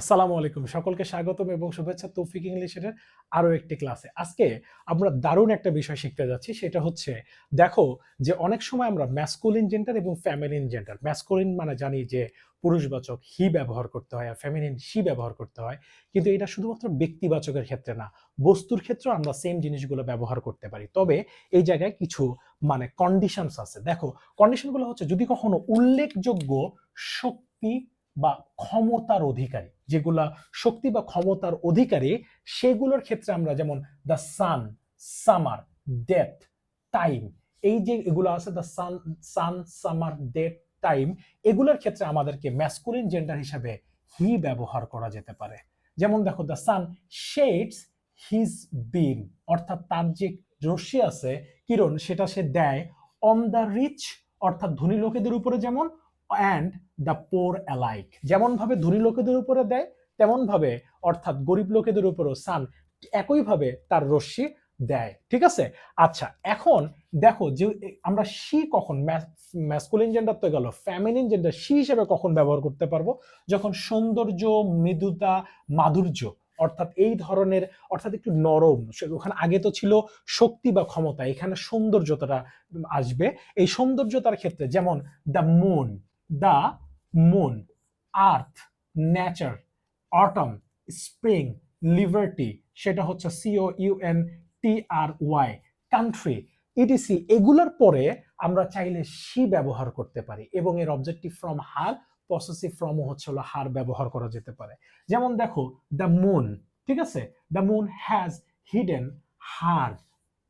আসসালামু আলাইকুম, সকলকে স্বাগতম এবং শুভেচ্ছা তৌফিক ইংলিশের আরো একটি ক্লাসে। আজকে আমরা দারুণ একটা বিষয় শিখতে যাচ্ছি, সেটা হচ্ছে দেখো যে অনেক সময় আমরা ম্যাসকুলিন জেন্ডার এবং ফেমিনিন জেন্ডার, ম্যাসকুলিন মানে জানি যে পুরুষবাচক হি ব্যবহার করতে হয় আর ফেমিনিন শি ব্যবহার করতে হয়, কিন্তু এটা শুধুমাত্র ব্যক্তিবাচকের ক্ষেত্রে না, বস্তুর ক্ষেত্রেও আমরা সেম জিনিসগুলো ব্যবহার করতে পারি। তবে এই জায়গায় কিছু কন্ডিশনস আছে। দেখো, কন্ডিশনগুলো হচ্ছে যদি কখনো উল্লেখযোগ্য শক্তি বা ক্ষমতার অধিকারী, যেগুলা শক্তি বা ক্ষমতার অধিকারী, সেগুলোর ক্ষেত্রে আমরা যেমন the sun, summer, death, time, এই যে এগুলো আছে the sun, summer, death, time, এগুলোর ক্ষেত্রে আমাদেরকে ম্যাসকুলিন জেন্ডার হিসাবে হি ব্যবহার করা যেতে পারে। যেমন দেখো, দ্য সান শেডস হিজ বিম, অর্থাৎ তার যে রশ্মি আছে, কিরণ, সেটা সে দেয় অন দ্য রিচ, অর্থাৎ ধনী লোকেদের উপরে যেমন, অ্যান্ড দ্য পোর অ্যালাইক, যেমন ভাবে ধনী লোকেদের উপরে দেয় তেমন ভাবে অর্থাৎ গরিব লোকেদের উপরেও সান একইভাবে তার রশ্মি দেয়। ঠিক আছে? আচ্ছা, এখন দেখো যে আমরা শি কখন, ম্যাসকুলিন জেন্ডার তো গেল, ফেমিনিন জেন্ডার শি হিসেবে কখন ব্যবহার করতে পারবো? যখন সৌন্দর্য, মৃদুতা, মাধুর্য, অর্থাৎ এই ধরনের, অর্থাৎ একটু নরম, ওখানে আগে তো ছিল শক্তি বা ক্ষমতা, এখানে সৌন্দর্যতাটা আসবে। এই সৌন্দর্যতার ক্ষেত্রে যেমন the moon, the moon, earth, nature, autumn, spring, liberty, সেটা হচ্ছে COUNTRY, কান্ট্রি, ইটিসি, এগুলোর পরে আমরা চাইলে শি ব্যবহার করতে পারি এবং এর objective from her, possessive from হচ্ছে হলো হার ব্যবহার করা যেতে পারে। যেমন দেখো, দ্য মুন, ঠিক আছে, দ্য মুন হ্যাজ হিডেন হার,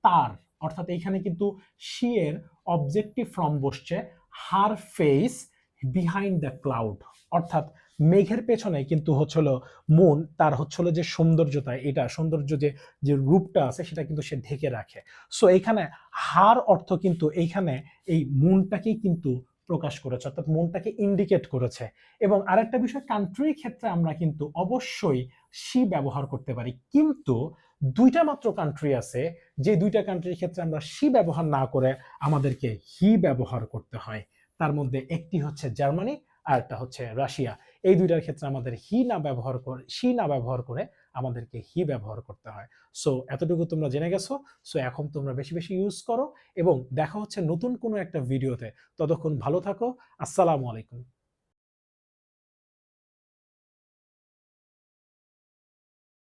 তার, অর্থাৎ এইখানে কিন্তু শি এর অবজেক্টিভ ফ্রম বসছে হার ফেস বিহাইন্ড দ্য ক্লাউড, অর্থাৎ মেঘের পেছনে কিন্তু হচ্ছিল মুন, তার হচ্ছিল যে সৌন্দর্যতা, এটা সৌন্দর্য যে যে রূপটা আছে সেটা কিন্তু সে ঢেকে রাখে। সো এইখানে হার অর্থ কিন্তু এইখানে এই মুনটাকেই কিন্তু প্রকাশ করেছে, অর্থাৎ মুনটাকে ইন্ডিকেট করেছে। এবং আরেকটা বিষয়, কান্ট্রির ক্ষেত্রে আমরা কিন্তু অবশ্যই শি ব্যবহার করতে পারি, কিন্তু দুইটা মাত্র কান্ট্রি আছে যে দুইটা কান্ট্রির ক্ষেত্রে আমরা শি ব্যবহার না করে আমাদেরকে হি ব্যবহার করতে হয়। তার মধ্যে একটি হচ্ছে জার্মানি আর একটা হচ্ছে রাশিয়া। এই দুইটার ক্ষেত্রে আমাদের শি না ব্যবহার করে আমাদেরকে হি ব্যবহার করতে হয়। সো এতটুকু তোমরা জেনে গেছো। সো এখন তোমরা বেশি বেশি ইউজ করো এবং দেখা হচ্ছে নতুন কোনো একটা ভিডিওতে। ততক্ষণ ভালো থাকো। আসসালামু আলাইকুম।